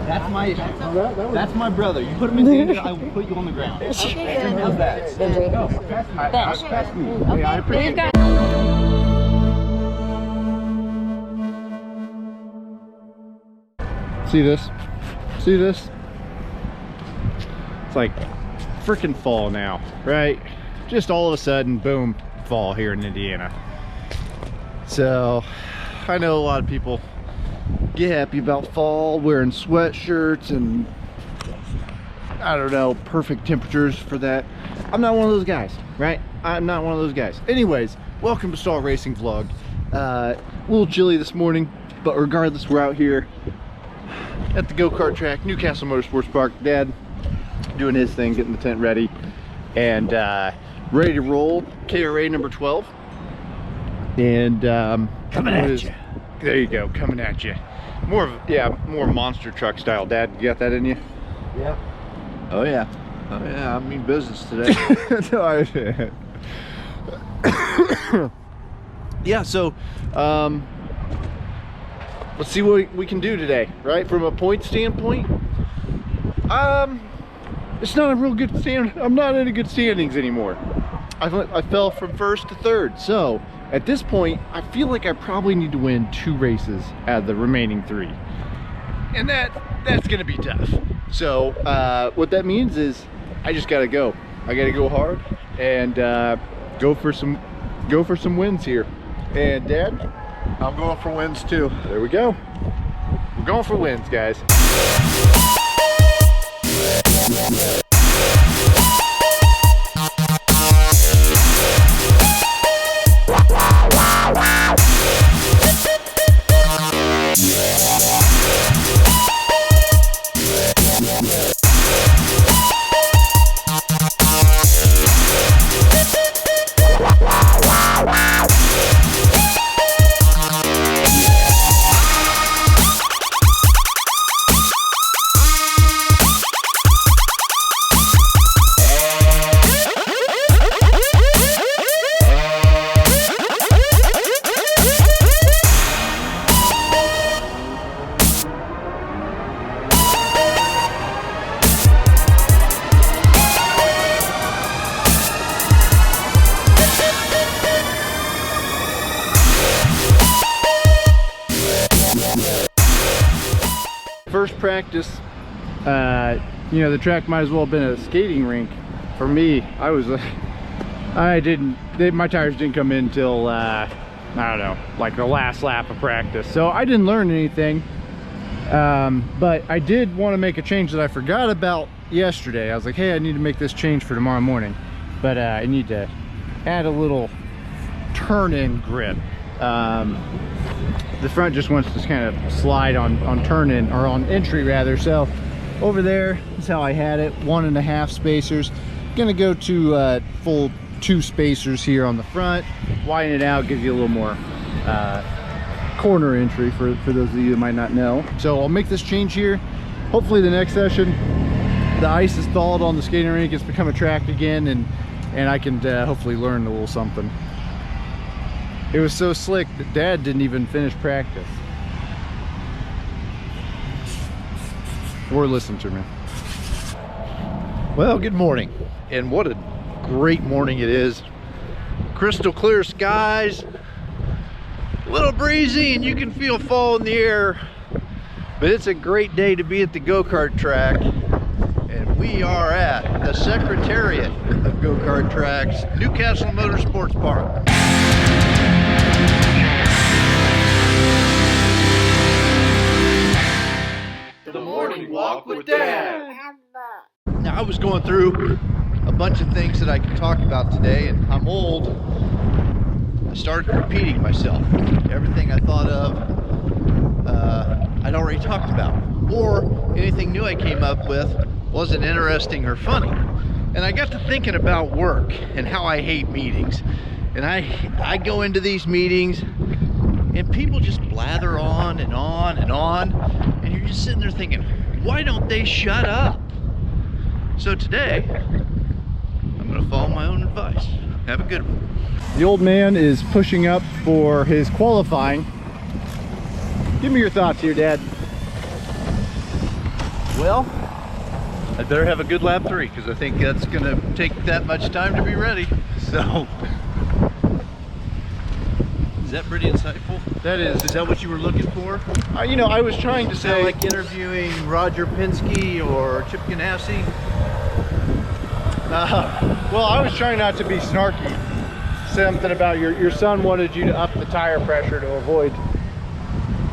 That's my brother. You put him in danger, I will put you on the ground. How's that? No, pass me. Okay. I appreciate it. See this? See this? It's like freaking fall now, right? Just all of a sudden, boom, fall here in Indiana. So I know a lot of people get happy about fall, wearing sweatshirts and I don't know, perfect temperatures for that. I'm not one of those guys, right? I'm not one of those guys. Anyways, welcome to Stahl Racing Vlog. A little chilly this morning, but regardless, we're out here at the go-kart track, Newcastle Motorsports Park. Dad doing his thing, getting the tent ready, and ready to roll KRA number 12. And coming at you. There you go, coming at you. More of, yeah, more monster truck style. Dad, you got that in you? Yeah. Oh yeah. Oh yeah, I mean business today. Yeah, so let's see what we can do today, right? From a point standpoint, it's not a real good stand. I'm not in a good standings anymore. I fell from first to third, so at this point I feel like I probably need to win 2 races out of the remaining 3, and that's gonna be tough. So what that means is I just gotta go. I gotta go hard and go for some wins here. And Dad, I'm going for wins too. there we go. We're going for wins, guys. First practice, you know, the track might as well have been a skating rink. For me, my tires didn't come in till I don't know, like the last lap of practice, so I didn't learn anything. But I did want to make a change that I forgot about yesterday. I was like, hey, I need to make this change for tomorrow morning, but I need to add a little turn-in grip. The front just wants to kind of slide on turn-in, or on entry rather. So over there is how I had it, 1.5 spacers. Gonna go to full 2 spacers here on the front. Widen it out, gives you a little more corner entry for those of you that might not know. So I'll make this change here. Hopefully the next session the ice is thawed on the skating rink, it's become a track again, and I can hopefully learn a little something. It was so slick that Dad didn't even finish practice or listen to me. Well, good morning, and what a great morning it is. Crystal clear skies, a little breezy, and you can feel fall in the air. But it's a great day to be at the go-kart track, and we are at the Secretariat of Go-Kart Tracks, Newcastle Motorsports Park. The morning walk with Dad. Now, I was going through a bunch of things that I could talk about today, and I'm old. I started repeating myself. Everything I thought of, I'd already talked about, or anything new I came up with wasn't interesting or funny. And I got to thinking about work and how I hate meetings. And I go into these meetings and people just blather on and on and on, and you're just sitting there thinking, why don't they shut up? So today, I'm gonna follow my own advice. Have a good one. The old man is pushing up for his qualifying. Give me your thoughts here, Dad. Well, I'd better have a good lap 3 because I think that's going to take that much time to be ready. So, is that pretty insightful? That is. Is that what you were looking for? You know, I was trying to say, like interviewing Roger Penske or Chip Ganassi? well, I was trying not to be snarky. Something about your son wanted you to up the tire pressure to avoid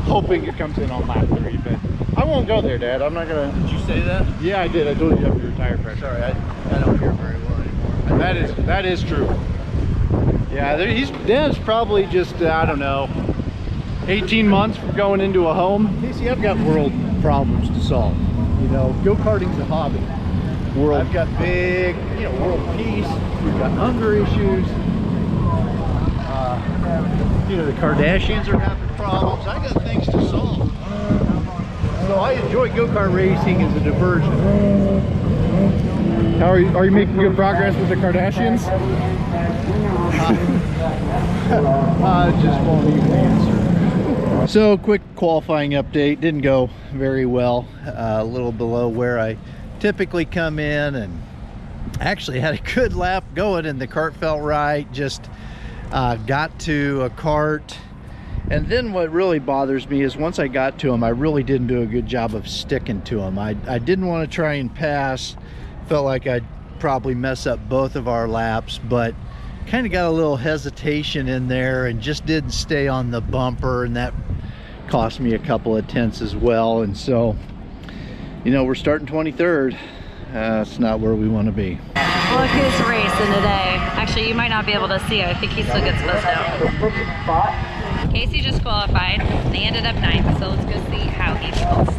hoping it comes in on lap 3, but I won't go there, Dad. I'm not gonna. Did you say that? Yeah, I did. I told you to up your tire pressure. Sorry, I don't hear very well anymore. That is true. Yeah, Dad's probably just I don't know, 18 months from going into a home. Kacy, I've got world problems to solve. You know, go-karting's a hobby. I've got big, you know, world peace. We've got hunger issues. You know, the Kardashians are having problems. I got things to solve. So I enjoy go-kart racing as a diversion. How are you making good progress with the Kardashians? I just won't even answer. So, quick qualifying update. Didn't go very well. A little below where I typically come in, and actually had a good lap going, and the kart felt right. Just got to a kart, and then what really bothers me is once I got to him, I really didn't do a good job of sticking to him. I didn't want to try and pass. Felt like I'd probably mess up both of our laps, but kind of got a little hesitation in there and just didn't stay on the bumper, and that cost me a couple of tenths as well. And so, you know, we're starting 23rd. It's not where we want to be. Look who's racing today. Actually, you might not be able to see it. I think he still gets buzzed out. Kacy just qualified. They ended up 9th, so let's go see how he feels.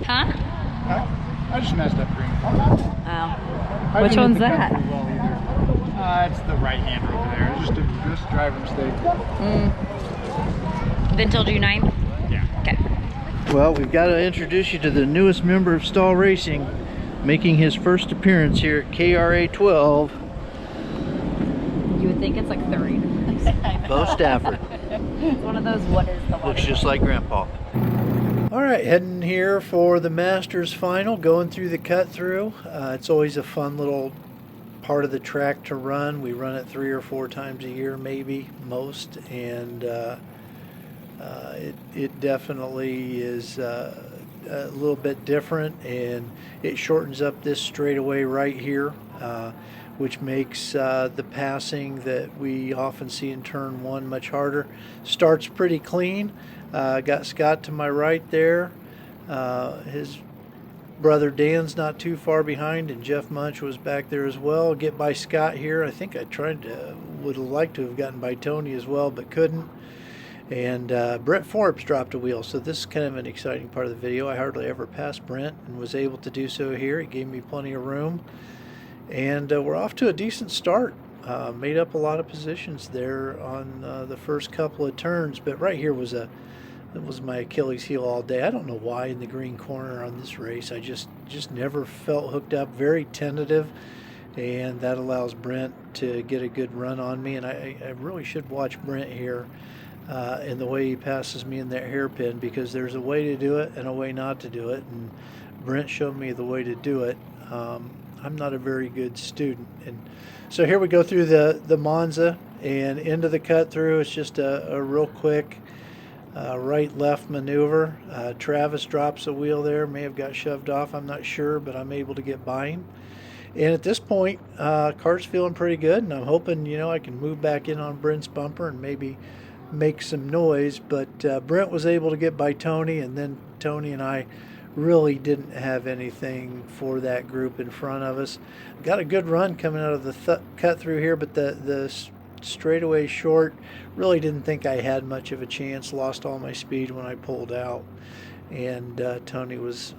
Huh? I just messed up green. Oh. Which one's that? It's the right hand over there. It's just a driver mistake. Then told you 9? Yeah. Okay. Well, we've got to introduce you to the newest member of Stahl Racing, making his first appearance here at KRA 12. You would think it's like 30. Bo Stafford. It's one of those, what is the Looks just like Grandpa. All right, heading here for the Masters final, going through the cut through. It's always a fun little part of the track to run. We run it 3 or 4 times a year, maybe most, and it definitely is a little bit different, and it shortens up this straightaway right here, which makes the passing that we often see in turn 1 much harder. Starts pretty clean. Got Scott to my right there. His brother Dan's not too far behind, and Jeff Munch was back there as well. Get by Scott here. I think I would have liked to have gotten by Tony as well, but couldn't. And Brent Forbes dropped a wheel, so this is kind of an exciting part of the video. I hardly ever passed Brent and was able to do so here. He gave me plenty of room, and we're off to a decent start. Made up a lot of positions there on the first couple of turns, but right here was my Achilles heel all day. I don't know why in the green corner on this race. I just never felt hooked up, very tentative, and that allows Brent to get a good run on me. And I really should watch Brent here in the way he passes me in that hairpin, because there's a way to do it and a way not to do it, and Brent showed me the way to do it. I'm not a very good student, and so here we go through the Monza and into the cut through. It's just a real quick right-left maneuver. Travis drops a wheel there, may have got shoved off, I'm not sure, but I'm able to get by him. And at this point, car's feeling pretty good, and I'm hoping, you know, I can move back in on Brent's bumper and maybe make some noise. But Brent was able to get by Tony, and then Tony and I really didn't have anything for that group in front of us. Got a good run coming out of the cut through here, but the straightaway short, really didn't think I had much of a chance. Lost all my speed when I pulled out, and Tony was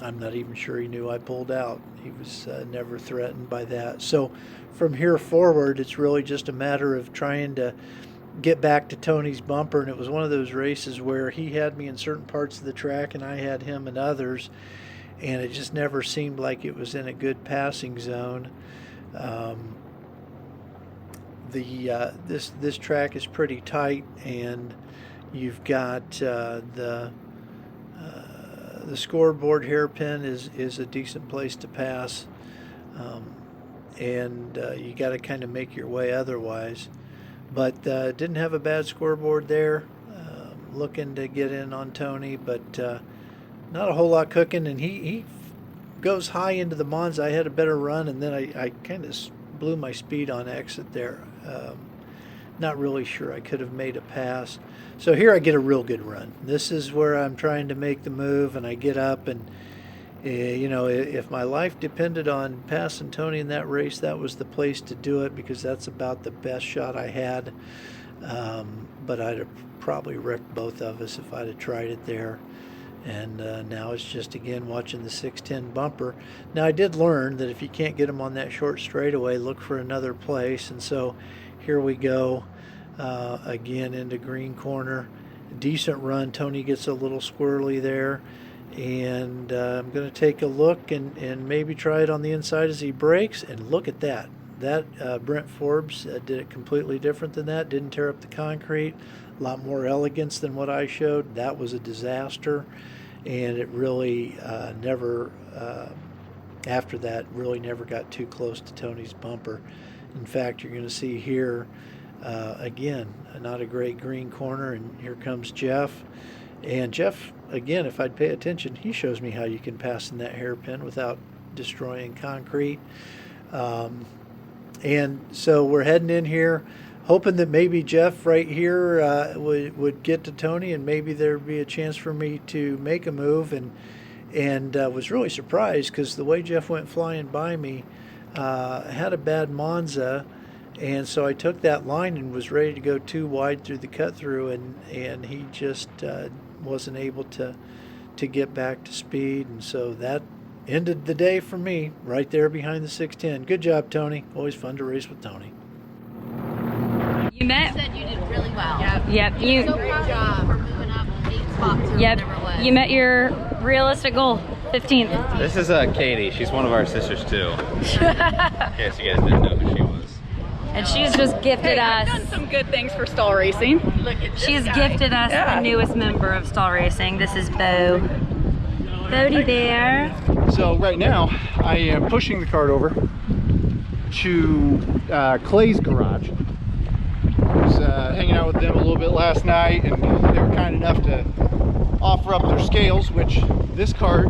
I'm not even sure he knew I pulled out. He was never threatened by that. So from here forward, it's really just a matter of trying to get back to Tony's bumper, and it was one of those races where he had me in certain parts of the track and I had him in others, and it just never seemed like it was in a good passing zone. This track is pretty tight, and you've got the scoreboard hairpin is a decent place to pass, and you got to kind of make your way otherwise. But didn't have a bad scoreboard there. Looking to get in on Tony, but not a whole lot cooking. And he goes high into the Monza. I had a better run, and then I kind of blew my speed on exit there. Not really sure I could have made a pass. So here I get a real good run. This is where I'm trying to make the move, and I get up, and you know, if my life depended on passing Tony in that race, that was the place to do it, because that's about the best shot I had. But I'd have probably wrecked both of us if I'd have tried it there. And now it's just, again, watching the 610 bumper. Now, I did learn that if you can't get them on that short straightaway, look for another place. And so here we go again into green corner. Decent run. Tony gets a little squirrely there. And I'm going to take a look and maybe try it on the inside as he brakes. And look at that. That Brent Forbes did it completely different than that. Didn't tear up the concrete. A lot more elegance than what I showed. That was a disaster. And it really never, after that, really never got too close to Tony's bumper. In fact, you're going to see here, again, not a great green corner, and here comes Jeff. And Jeff, again, if I'd pay attention, he shows me how you can pass in that hairpin without destroying concrete. And so we're heading in here, hoping that maybe Jeff right here would get to Tony, and maybe there'd be a chance for me to make a move. And was really surprised, because the way Jeff went flying by me, had a bad Monza, and so I took that line and was ready to go too wide through the cut through, and he just wasn't able to get back to speed. And so that ended the day for me right there behind the 610. Good job, Tony. Always fun to race with Tony. You said you did really well. Yep. You so great job for moving up 8 spots or whatever it was. You met your realistic goal, 15th. This is Katie. She's one of our sisters too. In case you guys didn't know who she was. And she's just gifted us. I've done some good things for Stahl Racing. Look at this She's guy. gifted us the newest member of Stahl Racing. This is Bo. Bodie Bear. So right now, I am pushing the cart over to Clay's garage. I was hanging out with them a little bit last night, and they were kind enough to offer up their scales, which this cart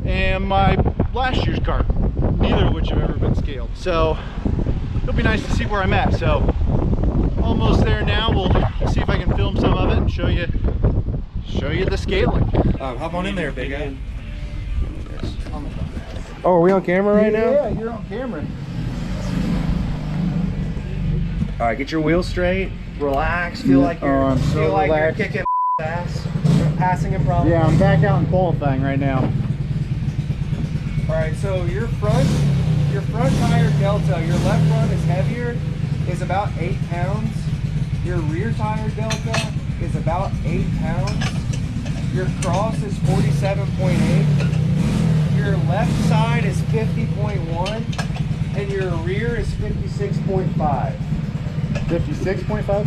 and my last year's cart, neither of which have ever been scaled. So it'll be nice to see where I'm at. So almost there now. We'll see if I can film some of it and show you the scaling. Hop on in there, big guy. Oh, are we on camera right now? Yeah, you're on camera. All right, get your wheels straight. Relax. Feel like you're I'm so feel like relaxed. you're kicking ass. Passing in problem. Yeah, I'm back out in qualifying right now. All right, so your front tire delta, your left front is heavier, is about 8 pounds. Your rear tire delta is about 8 pounds. Your cross is 47.8. Your left side is 50.1, and your rear is 56.5. 56.5?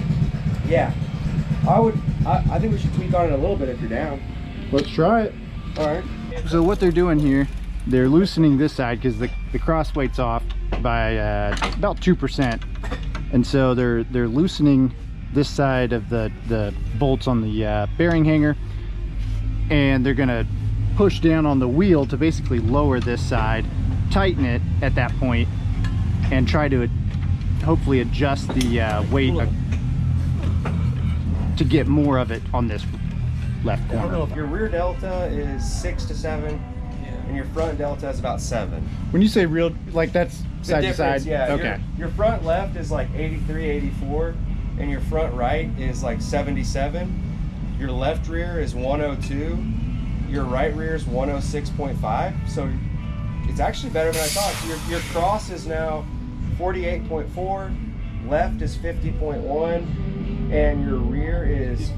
Yeah. I think we should tweak on it a little bit if you're down. Let's try it. All right. So what they're doing here, they're loosening this side because the cross weight's off by about 2%, and so they're loosening this side of the bolts on the bearing hanger, and they're gonna push down on the wheel to basically lower this side, tighten it at that point, and try to hopefully adjust the weight to get more of it on this left I don't know corner. if your rear delta is 6 to 7, and your front delta is about 7. When you say real, like that's The side to difference, side? yeah. Okay. Your front left is like 83, 84, and your front right is like 77. Your left rear is 102. Your right rear is 106.5. So it's actually better than I thought. So your cross is now 48.4. Left is 50.1, and your rear is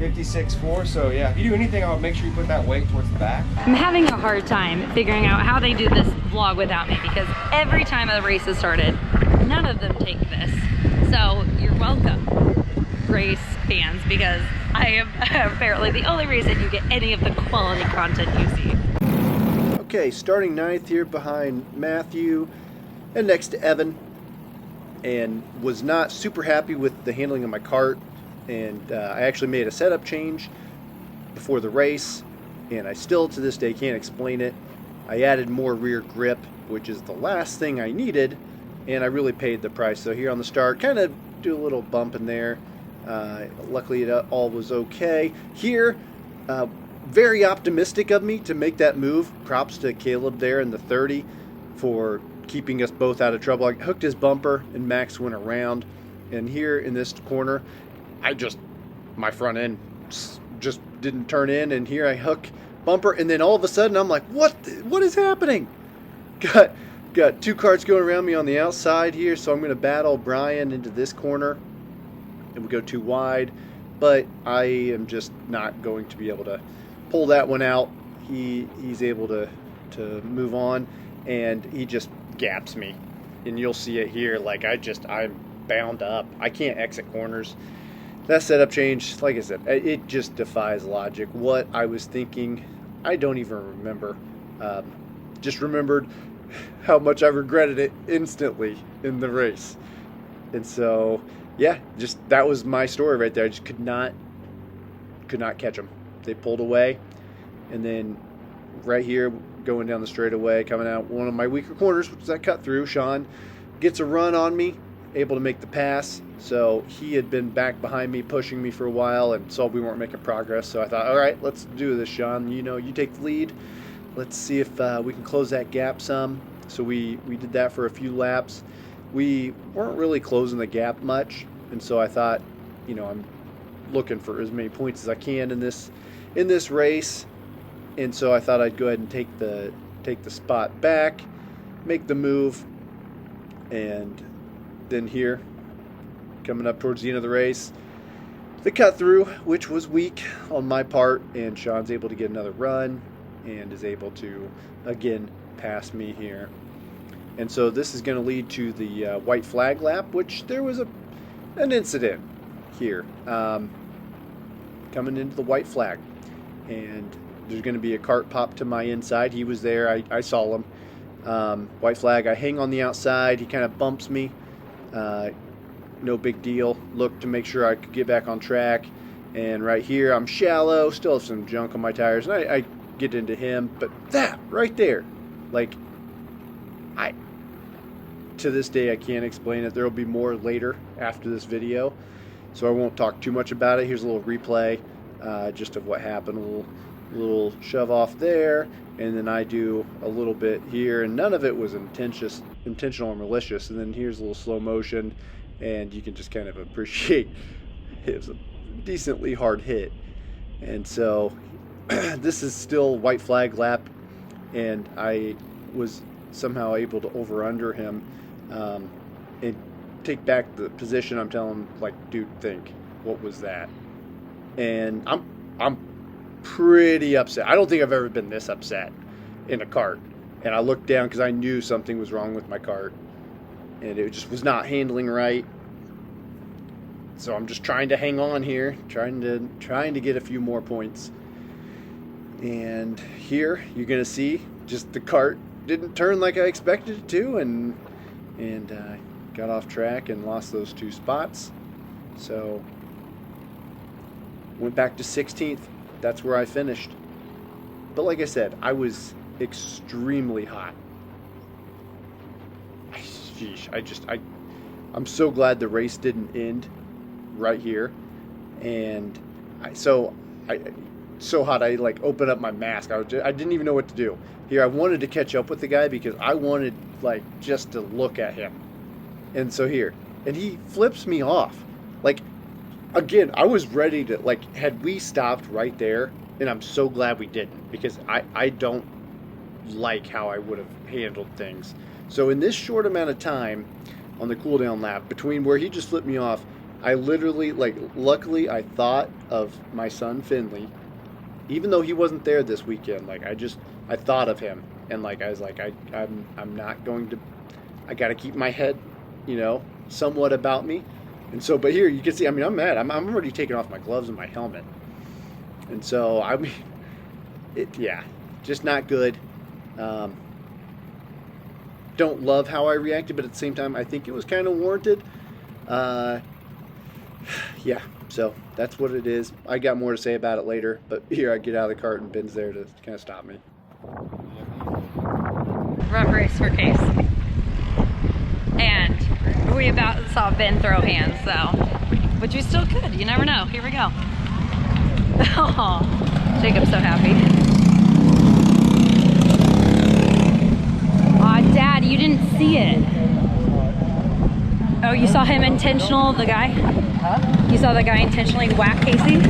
56.4. So yeah, if you do anything, I'll make sure you put that weight towards the back. I'm having a hard time figuring out how they do this vlog without me, because every time the race has started, none of them take this. So you're welcome, race fans, because I am apparently the only reason you get any of the quality content you see. Okay, starting 9th here behind Matthew and next to Evan, and was not super happy with the handling of my kart, and I actually made a setup change before the race, and I still to this day can't explain it. I added more rear grip, which is the last thing I needed, and I really paid the price. So here on the start, kind of do a little bump in there. Luckily it all was okay. Here, very optimistic of me to make that move. Props to Caleb there in the 30 for keeping us both out of trouble. I hooked his bumper and Max went around, and here in this corner my front end just didn't turn in, and here I hook bumper, and then all of a sudden I'm like, what is happening? Got two karts going around me on the outside here, so I'm going to battle Brian into this corner, and we go too wide, but I am just not going to be able to pull that one out. He's able to move on, and he just gaps me, and you'll see it here. Like I'm bound up. I can't exit corners. That setup change, like I said, it just defies logic. What I was thinking, I don't even remember. Just remembered how much I regretted it instantly in the race. And so, yeah, just that was my story right there. I just could not catch them. They pulled away, and then right here, going down the straightaway, coming out one of my weaker corners, which is that cut through, Sean gets a run on me, able to make the pass. So he had been back behind me, pushing me for a while, and saw we weren't making progress. So I thought, all right, let's do this, Sean. You take the lead. Let's see if we can close that gap some. So we did that for a few laps. We weren't really closing the gap much, and so I thought, I'm looking for as many points as I can in this race, and so I thought I'd go ahead and take the spot back, make the move, and then here, coming up towards the end of the race, the cut through, which was weak on my part, and Sean's able to get another run and is able to again pass me here. And so this is going to lead to the white flag lap, which there was an incident here coming into the white flag, and there's going to be a kart pop to my inside. He was there. I saw him. White flag. I hang on the outside. He kind of bumps me. No big deal. Look to make sure I could get back on track. And right here, I'm shallow. Still have some junk on my tires, and I get into him. But that right there, to this day, I can't explain it. There will be more later after this video, so I won't talk too much about it. Here's a little replay just of what happened. A little shove off there, and then I do a little bit here, and none of it was intentional or malicious. And then here's a little slow motion, and you can just kind of appreciate it was a decently hard hit. And so this is still white flag lap, and I was somehow able to over-under him and take back the position. I'm telling him, dude, think, what was that? And I'm pretty upset. I don't think I've ever been this upset in a kart. And I looked down because I knew something was wrong with my kart, and it just was not handling right. So I'm just trying to hang on here, trying to get a few more points. And here you're gonna see just the kart didn't turn like I expected it to, and got off track and lost those two spots. So went back to 16th. That's where I finished. But like I said, I was extremely hot. Sheesh, I'm so glad the race didn't end right here. And so hot I opened up my mask. I didn't even know what to do. Here I wanted to catch up with the guy because I wanted just to look at him. And so here, and he flips me off. Again, I was ready to had we stopped right there, and I'm so glad we didn't, because I don't like how I would have handled things. So in this short amount of time on the cooldown lap, between where he just flipped me off I literally, like, luckily I thought of my son Finley, even though he wasn't there this weekend. Like, I thought of him, and like I was like, I'm not going to, I got to keep my head, you know, somewhat about me. And so, but here you can see, I mean, I'm mad. I'm already taking off my gloves and my helmet, and so I mean, yeah, just not good. Don't love how I reacted, but at the same time, I think it was kind of warranted. Yeah, so that's what it is. I got more to say about it later, but here I get out of the cart and Ben's there to kind of stop me. Rough race for Kacy. And we about saw Ben throw hands, so, but you still could. You never know. Here we go. Oh, Jacob's so happy. Aw, Dad, you didn't see it. Oh, you saw him intentional, the guy? Huh? You saw the guy intentionally whack Kacy?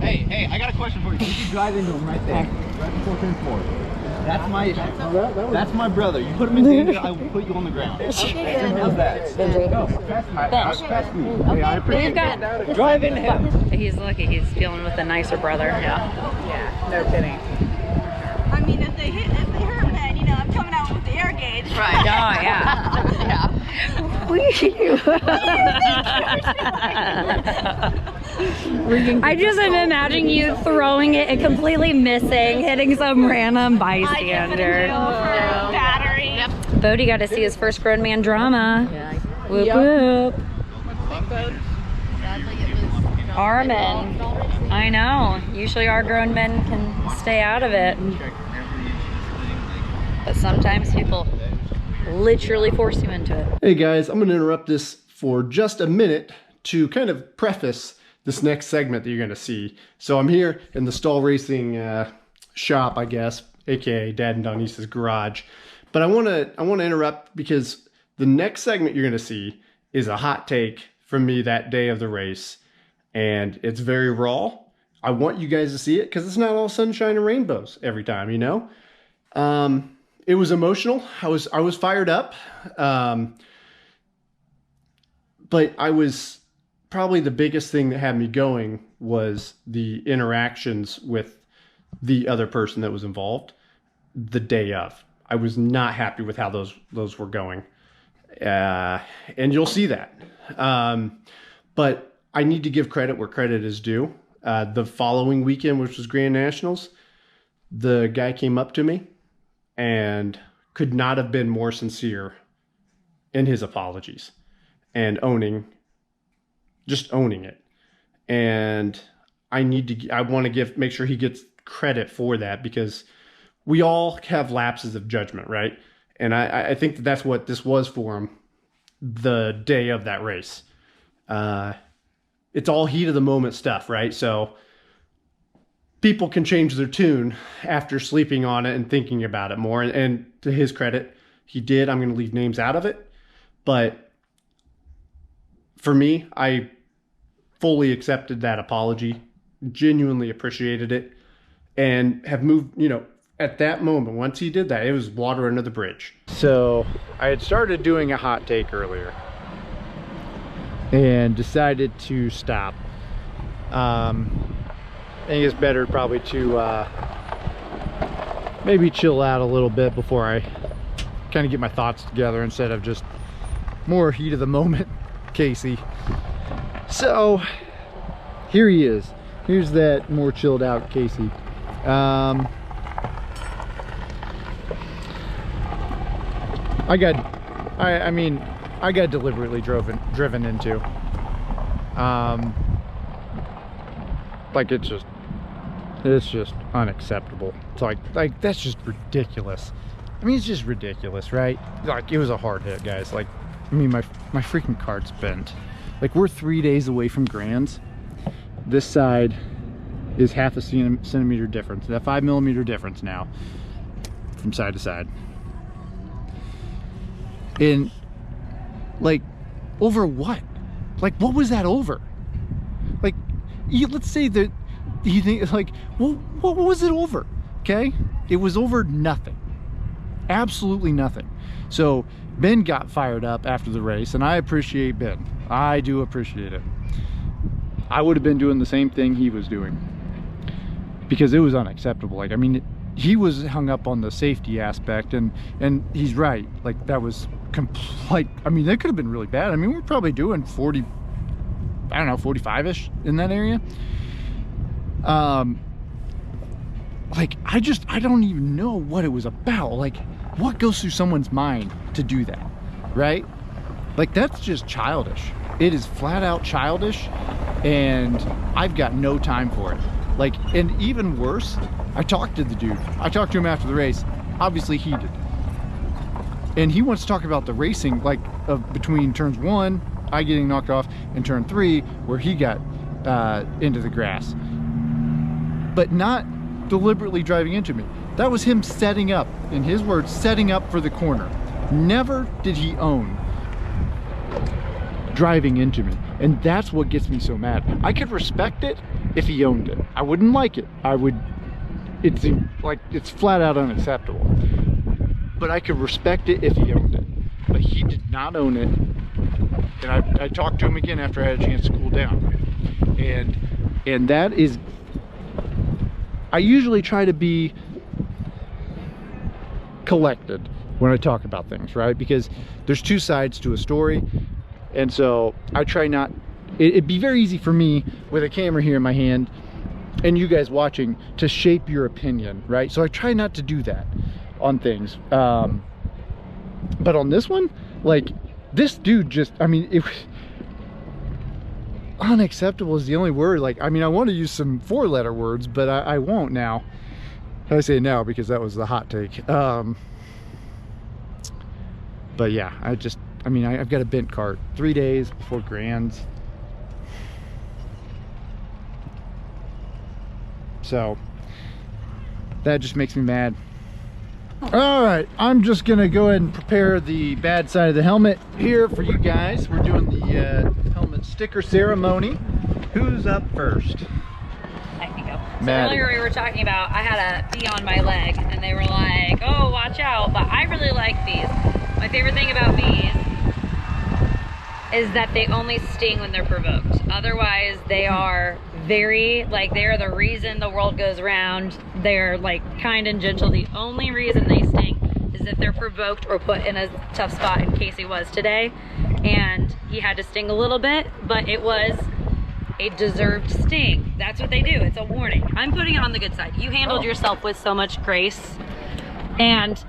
Hey, I got a question for you. You drive into him right there, right before turn 4. That's my brother. You put him in danger, I will put you on the ground. Okay, how's that? Go. Pass me. Hey, I appreciate it. Drive into him. He's lucky he's dealing with a nicer brother. Yeah, no kidding. I mean, if they hurt Ben, you know, I'm coming out with the air gauge. Right. Oh, yeah. Yeah. I just am imagining you throwing it and completely missing, hitting some random bystander. Battery. Yep. Bodie got to see his first grown man drama. Yeah. Whoop whoop. Armin. I know. Usually our grown men can stay out of it. But sometimes people literally force you into it. Hey guys, I'm going to interrupt this for just a minute to kind of preface this next segment that you're going to see. So I'm here in the Stahl Racing shop, I guess, aka Dad and Donisa's garage. But I want to interrupt because the next segment you're going to see is a hot take from me that day of the race, and it's very raw. I want you guys to see it because it's not all sunshine and rainbows every time, you know. It was emotional. I was fired up, but I was probably the biggest thing that had me going was the interactions with the other person that was involved the day of. I was not happy with how those were going, and you'll see that. But I need to give credit where credit is due. The following weekend, which was Grand Nationals, the guy came up to me and could not have been more sincere in his apologies and just owning it. And I want to make sure he gets credit for that, because we all have lapses of judgment, right? And I think that's what this was for him the day of that race. It's all heat of the moment stuff, right? So people can change their tune after sleeping on it and thinking about it more. And to his credit, he did. I'm going to leave names out of it. But for me, I fully accepted that apology, genuinely appreciated it, and have moved, you know, at that moment, once he did that, it was water under the bridge. So I had started doing a hot take earlier and decided to stop. I think it's better probably to maybe chill out a little bit before I kind of get my thoughts together instead of just more heat of the moment Kacy. So here he is. Here's that more chilled out Kacy. I got deliberately driven into. Like it's just unacceptable. It's like that's just ridiculous. I mean, it's just ridiculous, right? Like, it was a hard hit, guys. Like, I mean, my freaking cart's bent. Like, we're 3 days away from Grands. This side is half a centimeter difference. That 5mm difference now from side to side. And like, over what? Like, what was that over? Like, let's say that you think, like, well, what was it over? Okay, it was over nothing, absolutely nothing. So Ben got fired up after the race, and I appreciate Ben. I do appreciate it. I would have been doing the same thing he was doing, because it was unacceptable. Like, I mean, he was hung up on the safety aspect, and he's right. Like, that was like, I mean, that could have been really bad. I mean, we're probably doing 40, I don't know, 45-ish in that area. Like, I don't even know what it was about. Like, what goes through someone's mind to do that, right? Like, that's just childish. It is flat out childish, and I've got no time for it. Like, and even worse, I talked to the dude. I talked to him after the race, obviously heated. And he wants to talk about the racing, like, between turns 1, I getting knocked off, and turn 3, where he got into the grass. But not deliberately driving into me. That was him setting up, in his words, setting up for the corner. Never did he own driving into me. And that's what gets me so mad. I could respect it if he owned it. I wouldn't like it. I would, it's flat out unacceptable. But I could respect it if he owned it. But he did not own it. And I talked to him again after I had a chance to cool down. And that is, I usually try to be collected when I talk about things, right? Because there's two sides to a story. And so I try not, it'd be very easy for me with a camera here in my hand and you guys watching to shape your opinion, right? So I try not to do that on things. But on this one, like, this dude just, I mean, it was unacceptable is the only word. Like, I mean, I want to use some 4-letter words, but I won't now. I say now because that was the hot take. But yeah, I mean, I've got a bent cart. 3 days before Grands. So that just makes me mad. All right, I'm just gonna go ahead and prepare the bad side of the helmet here for you guys. We're doing the helmet sticker ceremony. Who's up first? I can go. So Maddie. earlier we were talking about, I had a bee on my leg and they were like, oh, watch out. But I really like bees. My favorite thing about bees is that they only sting when they're provoked. Otherwise, they are very, like, they are the reason the world goes round. They're like kind and gentle. The only reason they sting is if they're provoked or put in a tough spot, and Kacy was today. And he had to sting a little bit, but it was a deserved sting. That's what they do. It's a warning. I'm putting it on the good side. You handled yourself with so much grace and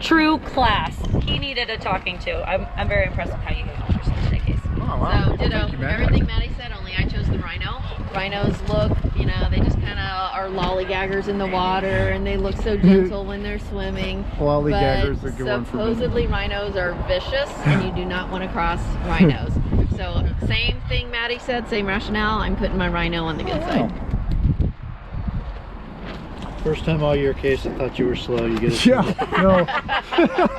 true class. He needed a talking to. I'm very impressed with how you handled yourself today, Kacy. Oh, wow. So ditto, everything Maddie said, only I chose the rhino. Rhinos look, you know, they just kind of are lollygaggers in the water, and they look so gentle when they're swimming. Lollygaggers, but a good one for me. supposedly rhinos are vicious, and you do not want to cross rhinos. So same thing Maddie said, same rationale. I'm putting my rhino on the good side. First time all year, Case, I thought you were slow. You get it. Yeah, no.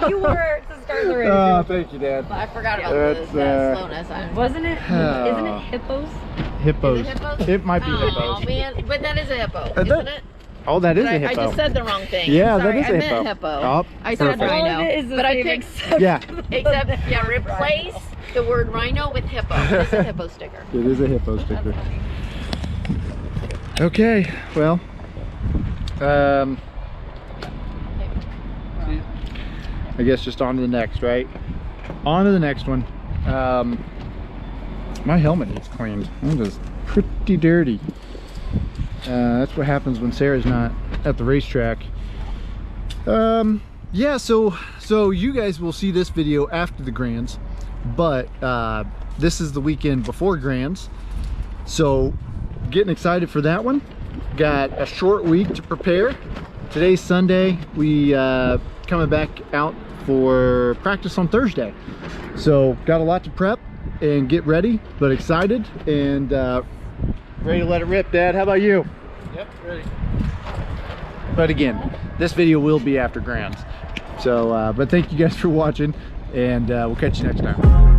You were to start the race. Oh, thank you, Dad. But I forgot about That's, the slowness. Wasn't it? Isn't it hippos? Hippos. Is it hippos? It might be Oh hippos. man, but that is a hippo, that- isn't it? Oh, that is a I hippo. just said the wrong thing. Yeah, Sorry, that is a I hippo. meant hippo. Oh, I said perfect. All of rhino, it is the but I same picked Yeah, except replace the word rhino with hippo. It's a hippo sticker. it is a hippo sticker. Okay, well, I guess just on to the next, right? On to the next one. My helmet needs cleaned. It is pretty dirty. That's what happens when Sarah's not at the racetrack. Yeah, so you guys will see this video after the Grands, but this is the weekend before Grands, so getting excited for that one. Got a short week to prepare. Today's Sunday. We coming back out for practice on Thursday, so got a lot to prep and get ready, but excited and ready to let it rip. Dad, how about you? Yep, ready. But again, this video will be after grounds. So, but thank you guys for watching, and we'll catch you next time.